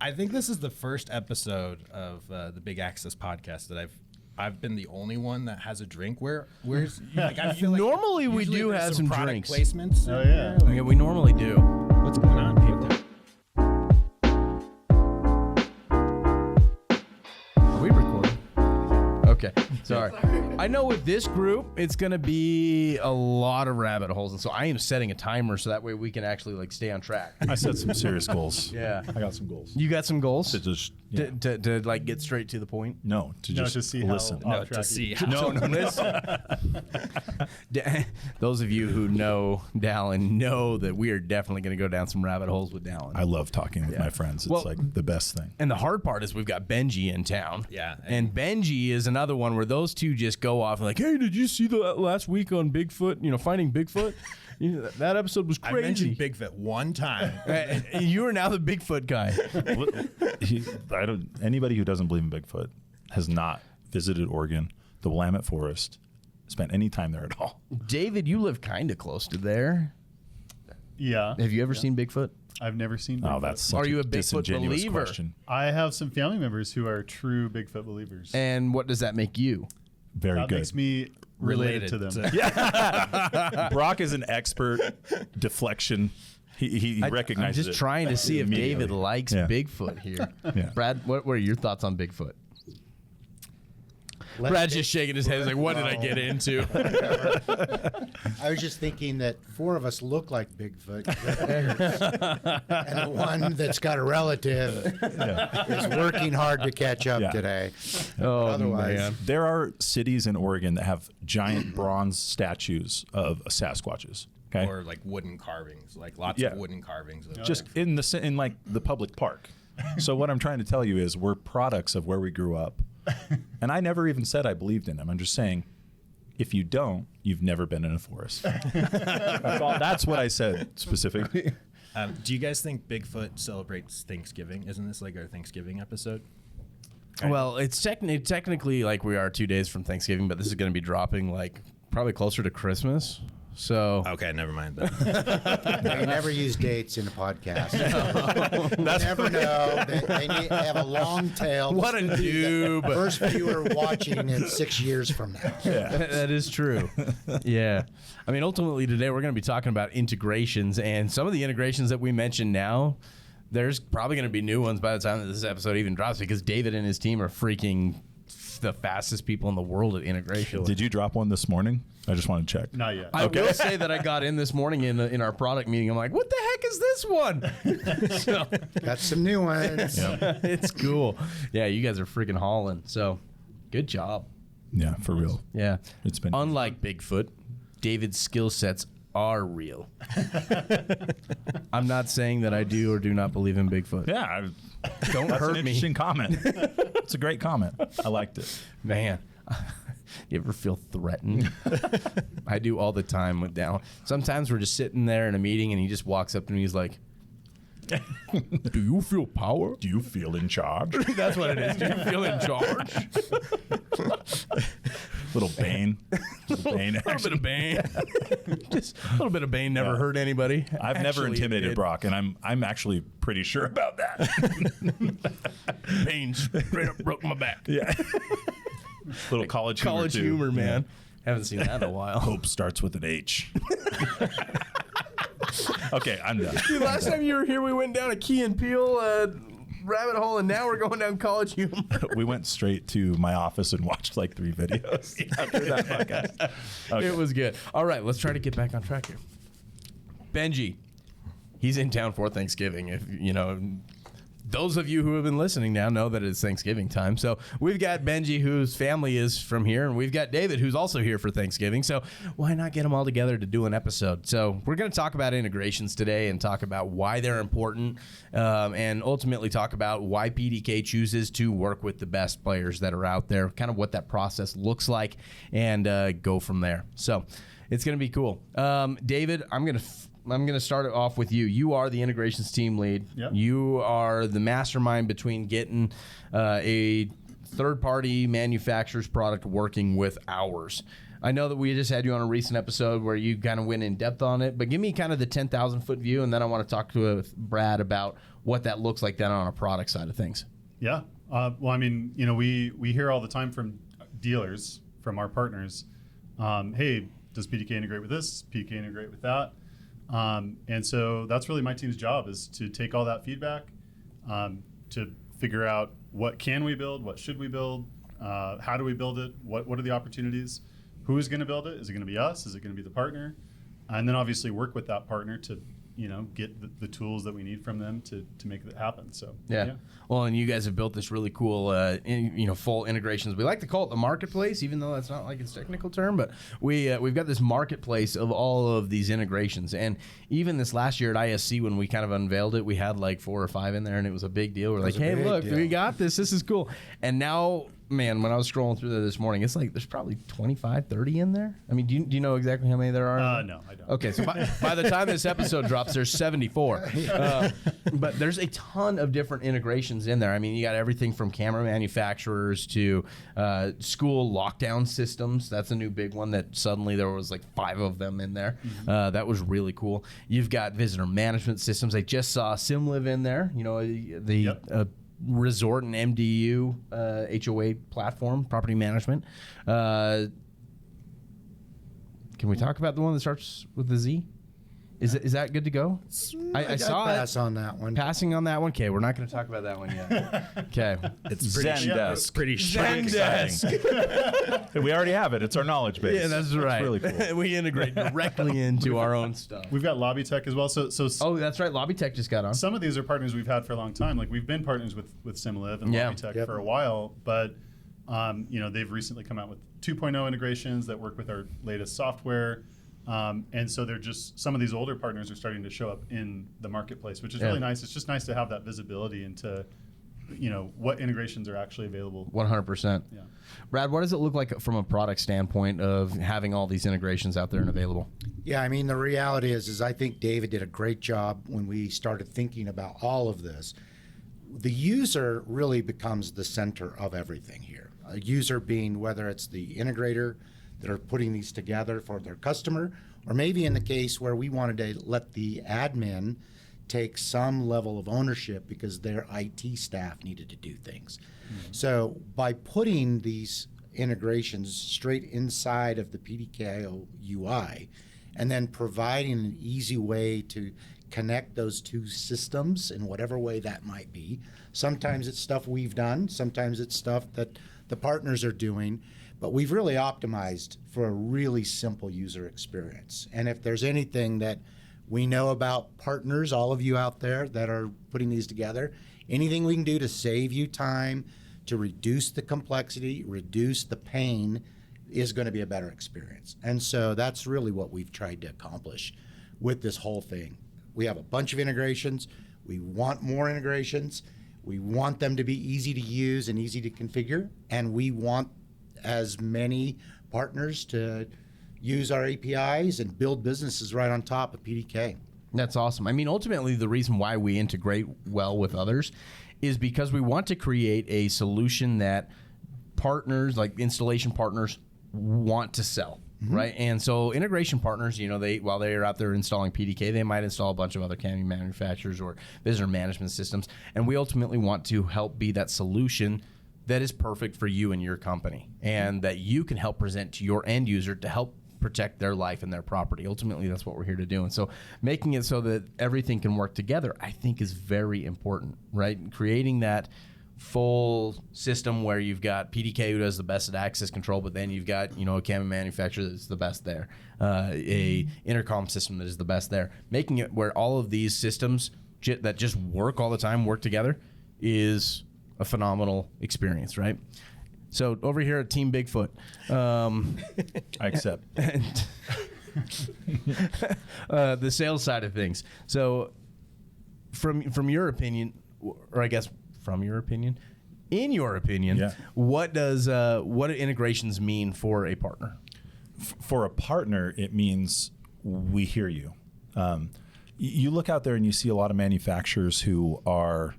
I think this is the first episode of the Big Access podcast that I've been the only one that has a drink. Where's like I feel like normally we do have some product drinks. placements. Oh yeah. Like, Yeah, we normally do. what's going on, people? Are we recording? Okay, sorry. I know with this group, it's going to be a lot of rabbit holes, and so I am setting a timer so that way we can actually like stay on track. I set some serious goals. Yeah. I got some goals. You got some goals To just to like get straight to the point? no, to just to see listen. how No, off to track see you- how. No, listen. Those of you who know Dallan know that we are definitely going to go down some rabbit holes with Dallan. I love talking with my friends. It's Well- like the best thing. And the hard part is we've got Benji in town. Yeah. And Benji is another one where those two just go off and like, hey, did you see the last week on Bigfoot, finding Bigfoot? That episode was I crazy. mentioned Bigfoot one time. You are now the Bigfoot guy. Anybody who doesn't believe in Bigfoot has not visited Oregon, the Willamette Forest, spent any time there at all. David, you live kind of close to there. Yeah. Have you ever seen Bigfoot? I've never seen Oh, Bigfoot. that's such Are you a Bigfoot disingenuous believer? question. I have some family members who are true Bigfoot believers. And what does that make you? Very that good. makes me related to them. Brach is an expert deflection. He I'm recognizes just it trying to see if immediately. David likes Yeah. Bigfoot here. Yeah. Brad, what are your thoughts on Bigfoot? Brad's just shaking his head. He's like, what did I get into? I was just thinking that four of us look like Bigfoot. And the one that's got a relative is working hard to catch up Yeah. today. Oh, Otherwise- man. There are cities in Oregon that have giant bronze statues of Sasquatches. Okay, Or like wooden carvings, like lots Yeah. of wooden carvings. Of just in like the public park. So what I'm trying to tell you is we're products of where we grew up, and I never even said I believed in them. I'm just saying, if you don't, you've never been in a forest. That's what I said specifically. Do you guys think Bigfoot celebrates Thanksgiving? Isn't this like our Thanksgiving episode? Well, it's technically like we are 2 days from Thanksgiving, but this is going to be dropping like probably closer to Christmas. So Okay, never mind then. They never use dates in a podcast. You never know. They have a long tail. what a noob. First viewer watching in 6 years from now. That is true. Yeah. I mean, ultimately today we're going to be talking about integrations, and some of the integrations that we mentioned now, there's probably going to be new ones by the time that this episode even drops because David and his team are freaking the fastest people in the world at integration. Did you drop one this morning? I just want to check. Not yet. I will say that I got in this morning in our product meeting. I'm like, what the heck is this one? So, Got some new ones. it's cool. Yeah, you guys are freaking hauling. So good job. Yeah, for real. Yeah. It's been Unlike Bigfoot, David's skill sets are real. I'm not saying that I do or do not believe in Bigfoot. Yeah, Don't that's an hurt me. interesting comment. It's a great comment. I liked it. Man, you ever feel threatened? I do all the time with Dallan. Sometimes we're just sitting there in a meeting and he just walks up to me. He's like, do you feel power? Do you feel in charge? That's what it is. Do you feel in charge? Little Bane. Little Bane A little action. bit of Bane. Just a little bit of Bane never hurt anybody. I've never Actually, it intimidated did. Brach, and I'm actually pretty sure about that. Bane straight up broke my back. Yeah. Little college Humor, too. man. Haven't seen that in a while. Hope starts with an H. Okay, I'm done. Dude, last time you were here, we went down a Key and Peele rabbit hole, and now we're going down college humor. We went straight to my office and watched like 3 videos after that podcast. Okay. It was good. All right, let's try to get back on track here. Benji, he's in town for Thanksgiving. If you know, those of you who have been listening now know that it's Thanksgiving time. So we've got Benji, whose family is from here, and we've got David, who's also here for Thanksgiving. So why not get them all together to do an episode? So we're going to talk about integrations today and talk about why they're important, and ultimately talk about why PDK chooses to work with the best players that are out there, kind of what that process looks like, and go from there. So it's going to be cool. David, I'm going to start it off with you. You are the integrations team lead. Yep. You are the mastermind between getting a third-party manufacturer's product working with ours. I know that we just had you on a recent episode where you kind of went in depth on it, but give me kind of the 10,000-foot view, and then I want to talk to Brad about what that looks like then on a product side of things. Yeah. Well, I mean, you know, we hear all the time from dealers, from our partners, hey, does PDK integrate with this? PDK integrate with that? And so that's really my team's job, is to take all that feedback, to figure out what can we build, what should we build, how do we build it, what are the opportunities, who is going to build it? Is it going to be us? Is it going to be the partner? And then obviously work with that partner to, you know, get the tools that we need from them to make it happen. So Yeah. Well, and you guys have built this really cool, full integrations. We like to call it the marketplace, even though that's not like its technical term. But we've got this marketplace of all of these integrations. And even this last year at ISC, when we kind of unveiled it, we had like 4 or 5 in there, and it was a big deal. We're like, hey, look, we got this. This is cool. And now, man, when I was scrolling through there this morning, it's like there's probably 25, 30 in there. I mean, do you know exactly how many there are? No, I don't. Okay, so by the time this episode drops, there's 74. But there's a ton of different integrations in there. I mean, you got everything from camera manufacturers to school lockdown systems. That's a new big one that suddenly there was like 5 of them in there. That was really cool. You've got visitor management systems. I just saw SimLive in there. You know, the resort and MDU HOA platform, property management. Can we talk about the one that starts with the Z? Is that good to go? I saw pass on that one. Passing on that one. Okay, we're not going to talk about that one yet. Okay, It's Zendesk. Pretty Zendesk. We already have it. It's our knowledge base. Yeah, that's right. Really cool. We integrate directly into our own stuff. We've got LobbyTech as well. So Oh, that's right. LobbyTech just got on. some of these are partners we've had for a long time. Like we've been partners with SimLive and LobbyTech for a while, but you know, they've recently come out with 2.0 integrations that work with our latest software. And so they're just, some of these older partners are starting to show up in the marketplace, which is really nice. It's just nice to have that visibility into, you know, what integrations are actually available. 100%. Yeah. Brad, what does it look like from a product standpoint of having all these integrations out there and available? Yeah, I mean, the reality is I think David did a great job when we started thinking about all of this. The user really becomes the center of everything here. A user being whether it's the integrator that are putting these together for their customer, or maybe in the case where we wanted to let the admin take some level of ownership because their IT staff needed to do things. So by putting these integrations straight inside of the PDK UI and then providing an easy way to connect those two systems in whatever way that might be. Sometimes it's stuff we've done, sometimes it's stuff that the partners are doing, but we've really optimized for a really simple user experience. And if there's anything that we know about partners, all of you out there that are putting these together, anything we can do to save you time, to reduce the complexity, reduce the pain, is going to be a better experience. And so that's really what we've tried to accomplish with this whole thing. We have a bunch of integrations. We want more integrations. We want them to be easy to use and easy to configure. And we want as many partners to use our APIs and build businesses right on top of PDK. That's awesome. I mean, ultimately, the reason why we integrate well with others is because we want to create a solution that partners, like installation partners, want to sell. Right. And so integration partners, you know, while they are out there installing PDK, they might install a bunch of other camera manufacturers or visitor management systems. And we ultimately want to help be that solution that is perfect for you and your company, and that you can help present to your end user to help protect their life and their property. Ultimately, that's what we're here to do. And so making it so that everything can work together, I think, is very important, right? Creating that full system where you've got PDK who does the best at access control, but then you've got, you know, a camera manufacturer that's the best there, a intercom system that is the best there. Making it where all of these systems that just work all the time, work together, is a phenomenal experience, right? So over here at Team Bigfoot, I accept. The sales side of things. So from your opinion, or I guess from your opinion, in your opinion, what do integrations mean for a partner? For a partner, it means we hear you. You look out there and you see a lot of manufacturers who are,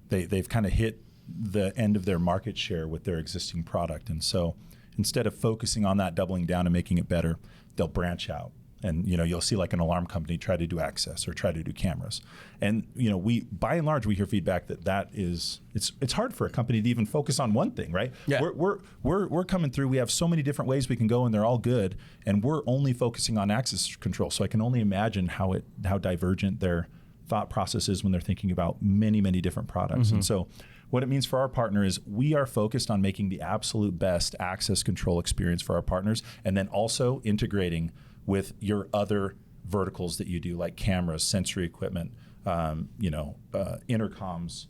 they've kind of hit the end of their market share with their existing product. And so instead of focusing on that, doubling down and making it better, they'll branch out. And, you'll see like an alarm company try to do access or try to do cameras. And, we, by and large, we hear feedback that it's hard for a company to even focus on one thing, right? Yeah. We're coming through. We have so many different ways we can go, and they're all good. And we're only focusing on access control. So I can only imagine how divergent their thought process is when they're thinking about many, many different products. And so what it means for our partner is we are focused on making the absolute best access control experience for our partners, and then also integrating with your other verticals that you do, like cameras, sensory equipment, intercoms,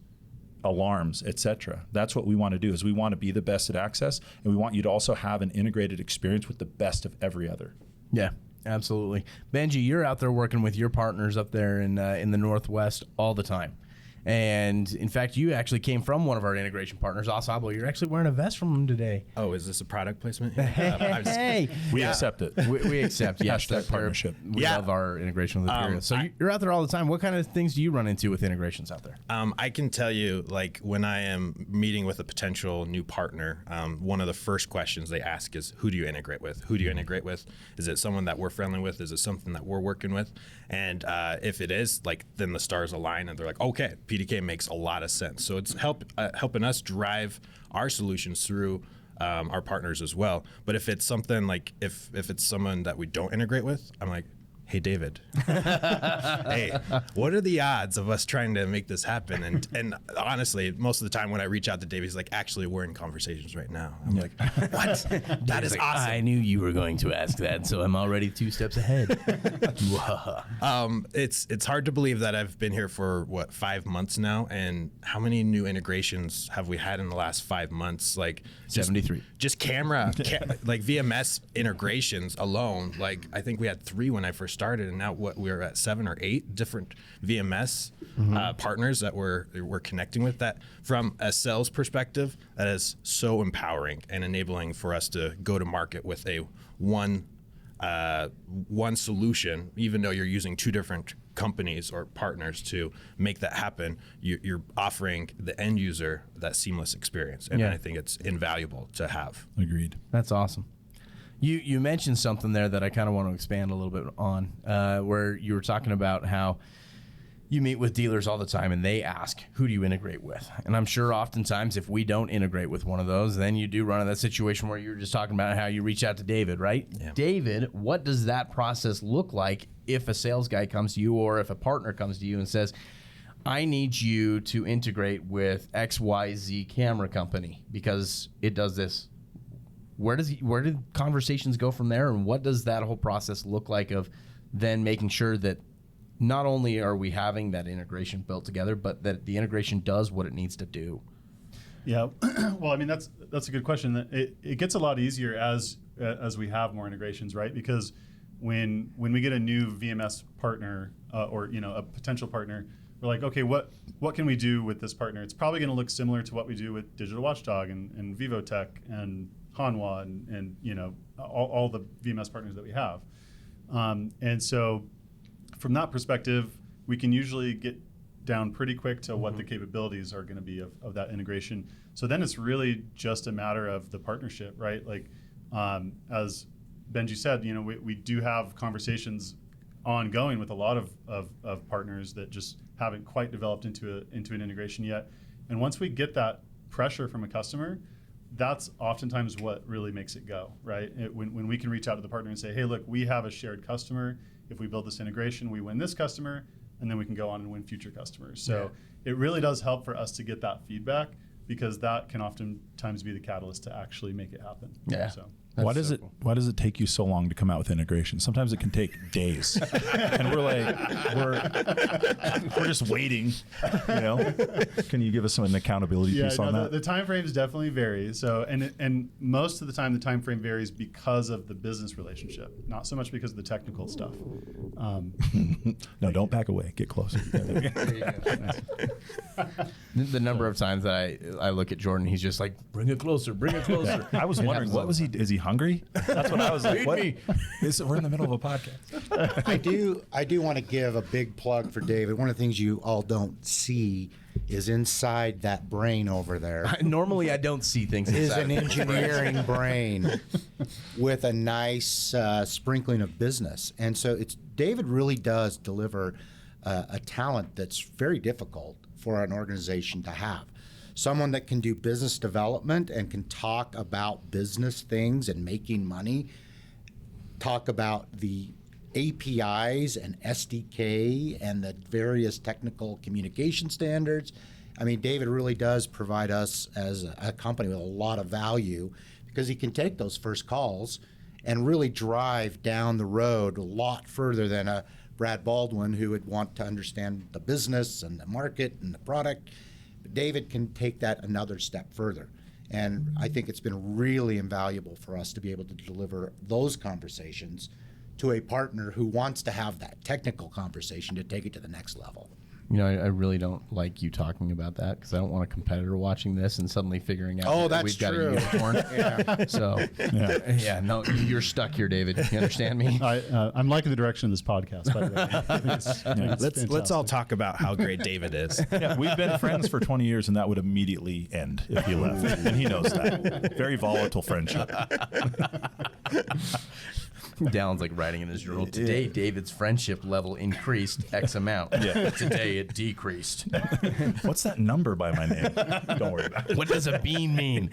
alarms, etc. That's what we want to do. Is we want to be the best at access, and we want you to also have an integrated experience with the best of every other. Yeah, absolutely. Benji, you're out there working with your partners up there in the Northwest all the time. And in fact, you actually came from one of our integration partners, Asabo. You're actually wearing a vest from them today. Oh, is this a product placement? Hey, We accept it. we accept. Yes, Hashtag partnership. We love our integration with Imperial. So you're out there all the time. What kind of things do you run into with integrations out there? I can tell you, like, when I am meeting with a potential new partner, one of the first questions they ask is, who do you integrate with? Who do you integrate with? Is it someone that we're friendly with? Is it something that we're working with? And if it is, like, then the stars align and they're like, okay, PDK makes a lot of sense. So it's helping us drive our solutions through our partners as well. But if it's something like, if it's someone that we don't integrate with, I'm like, hey, David, hey, what are the odds of us trying to make this happen? And honestly, most of the time when I reach out to David, he's like, actually, we're in conversations right now. I'm like, what? That is awesome. I knew you were going to ask that, so I'm already 2 steps ahead. It's hard to believe that I've been here for 5 months now, and how many new integrations have we had in the last 5 months? Like 73. Just like VMS integrations alone. Like, I think we had 3 when I first started, and now we're at 7 or 8 different VMS partners that we're connecting with. That, from a sales perspective, that is so empowering and enabling for us to go to market with a one solution, even though you're using 2 different companies or partners to make that happen. You're offering the end user that seamless experience, and I think it's invaluable to have. Agreed. That's awesome. You mentioned something there that I kind of want to expand a little bit on, where you were talking about how you meet with dealers all the time and they ask, who do you integrate with? And I'm sure oftentimes if we don't integrate with one of those, then you do run into that situation where you were just talking about how you reach out to David, right? Yeah. David, what does that process look like if a sales guy comes to you or if a partner comes to you and says, I need you to integrate with XYZ camera company because it does this? Where did conversations go from there, and what does that whole process look like of then making sure that not only are we having that integration built together, but that the integration does what it needs to do? Yeah, well, I mean, that's a good question. It gets a lot easier as we have more integrations, right? Because when we get a new VMS partner or a potential partner, we're like, okay, what can we do with this partner? It's probably going to look similar to what we do with Digital Watchdog and Vivotech and Hanwha and all the VMS partners that we have. And so from that perspective, we can usually get down pretty quick to what the capabilities are going to be of that integration. So then it's really just a matter of the partnership, right? Like, as Benji said, we do have conversations ongoing with a lot of partners that just haven't quite developed into an integration yet. And once we get that pressure from a customer, that's oftentimes what really makes it go, right? When we can reach out to the partner and say, hey, look, we have a shared customer. If we build this integration, we win this customer, and then we can go on and win future customers. So it really does help for us to get that feedback, because that can oftentimes be the catalyst to actually make it happen. Yeah. So. Why does it take you so long to come out with integration? Sometimes it can take days, and we're just waiting. Can you give us an accountability piece on that? The time frames definitely vary. So and most of the time the time frame varies because of the business relationship, not so much because of the technical stuff. No, don't back away. Get closer. The number of times that I look at Jordan, he's just like, bring it closer, bring it closer. I was wondering, what was he? Is he hungry? That's what I was like. What? We're in the middle of a podcast. I do want to give a big plug for David. One of the things you all don't see is inside that brain over there. Normally, I don't see things Is inside an of it. engineering brain with a nice sprinkling of business. And so David really does deliver a talent that's very difficult for an organization to have. Someone that can do business development and can talk about business things and making money, talk about the APIs and SDK and the various technical communication standards. I mean, David really does provide us as a company with a lot of value because he can take those first calls and really drive down the road a lot further than a Brad Baldwin who would want to understand the business and the market and the product. But David can take that another step further. And I think it's been really invaluable for us to be able to deliver those conversations to a partner who wants to have that technical conversation to take it to the next level. You know, I really don't like you talking about that because I don't want a competitor watching this and suddenly figuring out that we've got a unicorn. Yeah. So, no, you're stuck here, David. You understand me? I'm liking the direction of this podcast, by the way. I think it's Let's all fantastic. talk about how great David is. Yeah, we've been friends for 20 years, and that would immediately end if he left. And he knows that. Very volatile friendship. Dallan's like writing in his journal. Today, David's friendship level increased X amount. Yeah. Today, it decreased. What's that number by my name? Don't worry about it. What does a bean mean?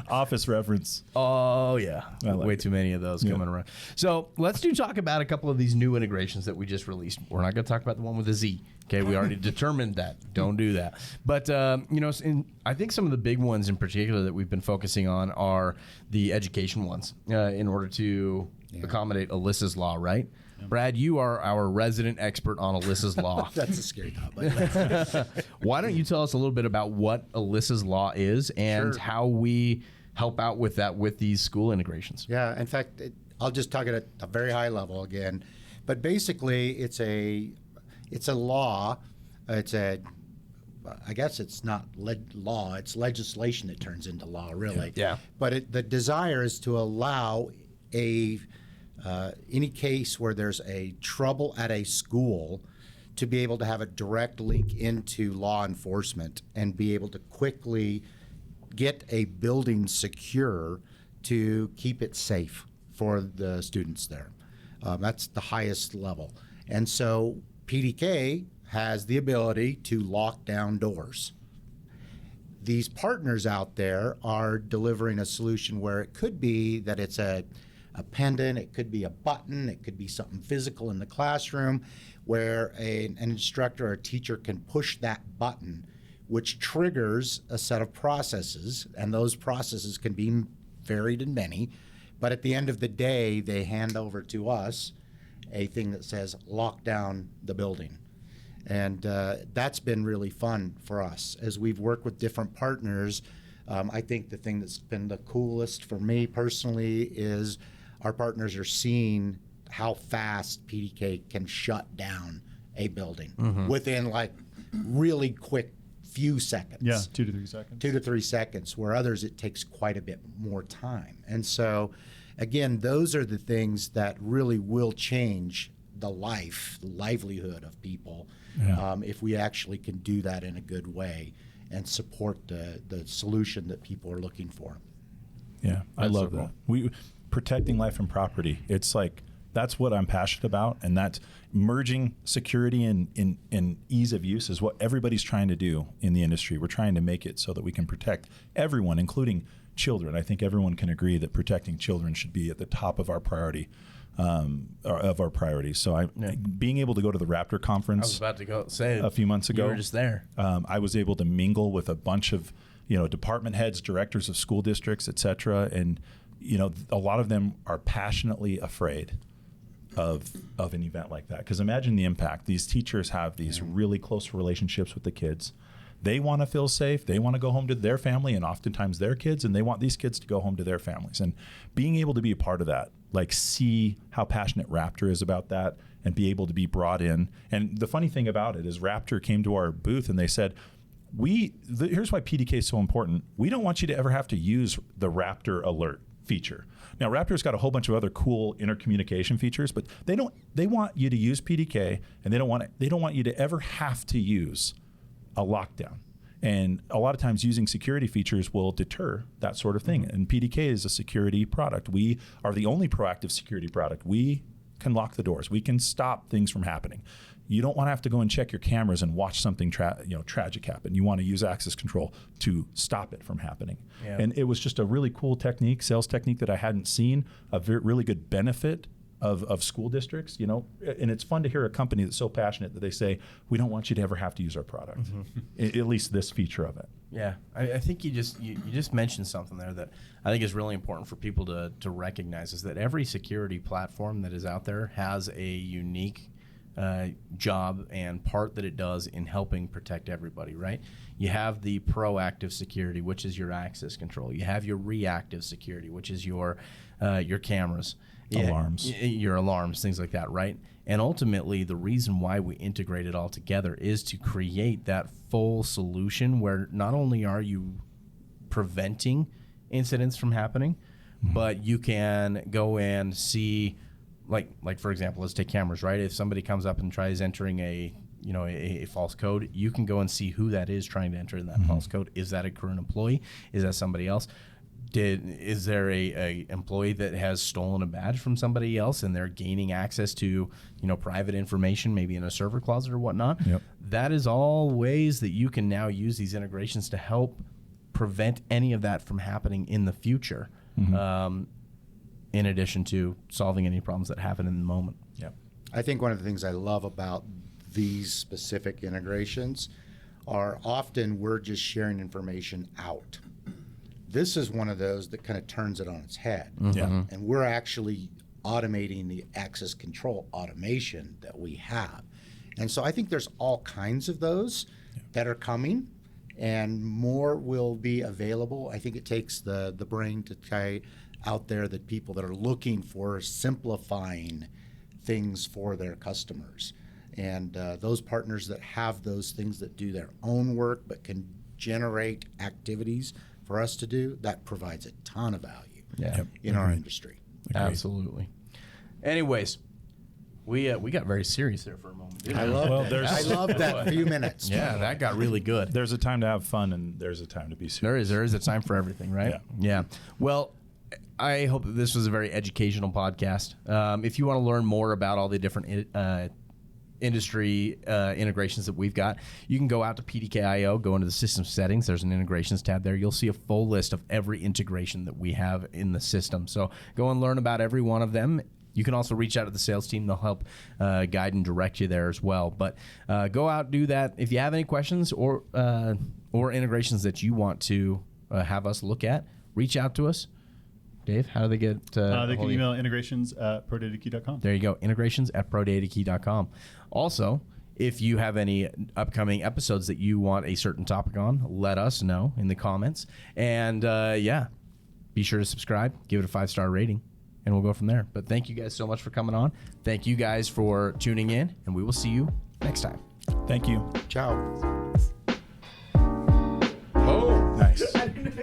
Office reference. Oh, yeah. I like Way it. too many of those coming around. So let's talk about a couple of these new integrations that we just released. We're not going to talk about the one with a Z. Okay, we already determined that. Don't do that. But, I think some of the big ones in particular that we've been focusing on are the education ones in order to accommodate Alyssa's Law, right? Brad, you are our resident expert on Alyssa's Law. That's a scary topic. Why don't you tell us a little bit about what Alyssa's Law is and Sure. how we help out with that with these school integrations? Yeah, in fact, I'll just talk at a very high level again. But basically, it's a law. I guess it's not law. It's legislation that turns into law, really. Yeah. But the desire is to allow any case where there's a trouble at a school to be able to have a direct link into law enforcement and be able to quickly get a building secure to keep it safe for the students there. That's the highest level. And so PDK has the ability to lock down doors. These partners out there are delivering a solution where it could be that it's a pendant, it could be a button, it could be something physical in the classroom where an instructor or a teacher can push that button, which triggers a set of processes, and those processes can be varied and many, but at the end of the day, they hand over to us a thing that says lock down the building. And that's been really fun for us. As we've worked with different partners, I think the thing that's been the coolest for me personally is our partners are seeing how fast PDK can shut down a building within like really quick few seconds. Yeah, 2 to 3 seconds. 2 to 3 seconds, where others it takes quite a bit more time. And so, again, those are the things that really will change the livelihood of people if we actually can do that in a good way and support the solution that people are looking for. Yeah, I That's love so that. cool. Protecting life and property. It's like, that's what I'm passionate about, and that's merging security and ease of use is what everybody's trying to do in the industry. We're trying to make it so that we can protect everyone, including children. I think everyone can agree that protecting children should be at the top of our priority, So being able to go to the Raptor I was conference about to go say a few months ago, You were just there. I was able to mingle with a bunch of, department heads, directors of school districts, et cetera. And, a lot of them are passionately afraid of an event like that. Because imagine the impact. These teachers have these really close relationships with the kids. They want to feel safe. They want to go home to their family and oftentimes their kids, and they want these kids to go home to their families. And being able to be a part of that, like see how passionate Raptor is about that and be able to be brought in. And the funny thing about it is Raptor came to our booth and they said, here's why PDK is so important. We don't want you to ever have to use the Raptor alert feature. Now, Raptor's got a whole bunch of other cool intercommunication features, but they want you to use PDK, and they don't want you to ever have to use a lockdown. And a lot of times using security features will deter that sort of thing. And PDK is a security product. We are the only proactive security product. We can lock the doors. We can stop things from happening. You don't want to have to go and check your cameras and watch something tragic happen. You want to use access control to stop it from happening. Yeah. And it was just a really cool technique, sales technique that I hadn't seen, a really good benefit of school districts, and it's fun to hear a company that's so passionate that they say, we don't want you to ever have to use our product, at least this feature of it. Yeah, I think you just mentioned something there that I think is really important for people to recognize, is that every security platform that is out there has a unique job and part that it does in helping protect everybody, right? You have the proactive security, which is your access control. You have your reactive security, which is your cameras. Alarms. Your alarms, things like that, right? And ultimately, the reason why we integrate it all together is to create that full solution where not only are you preventing incidents from happening, but you can go and see, like for example, let's take cameras, right? If somebody comes up and tries entering a false code, you can go and see who that is trying to enter in that false code. Is that a current employee? Is that somebody else? Is there a employee that has stolen a badge from somebody else and they're gaining access to private information, maybe in a server closet or whatnot? Yep. That is all ways that you can now use these integrations to help prevent any of that from happening in the future. In addition to solving any problems that happen in the moment. Yeah. I think one of the things I love about these specific integrations are often we're just sharing information out. This is one of those that kind of turns it on its head. Yeah. And we're actually automating the access control automation that we have. And so I think there's all kinds of those that are coming, and more will be available. I think it takes the brain to try out there that people that are looking for simplifying things for their customers. And those partners that have those things that do their own work but can generate activities for us to do, that provides a ton of value in our industry. Absolutely. Anyways, we got very serious there for a moment. Didn't we? I love that few minutes. Yeah, that got really good. There's a time to have fun, and there's a time to be serious. There is a time for everything, right? Yeah. Well, I hope that this was a very educational podcast. If you want to learn more about all the different industry integrations that we've got, you can go out to PDK.io, go into the system settings. There's an integrations tab there. You'll see a full list of every integration that we have in the system. So go and learn about every one of them. You can also reach out to the sales team. They'll help guide and direct you there as well. But go out, do that. If you have any questions or integrations that you want to have us look at, reach out to us. Dave, how do they get they can email integrations@ProdataKey.com. There you go, integrations@ProdataKey.com. Also, if you have any upcoming episodes that you want a certain topic on, let us know in the comments. And be sure to subscribe, give it a 5-star rating, and we'll go from there. But thank you guys so much for coming on. Thank you guys for tuning in, and we will see you next time. Thank you. Ciao. Oh, Nice.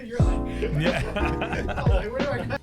You're like, Yeah. where do I go?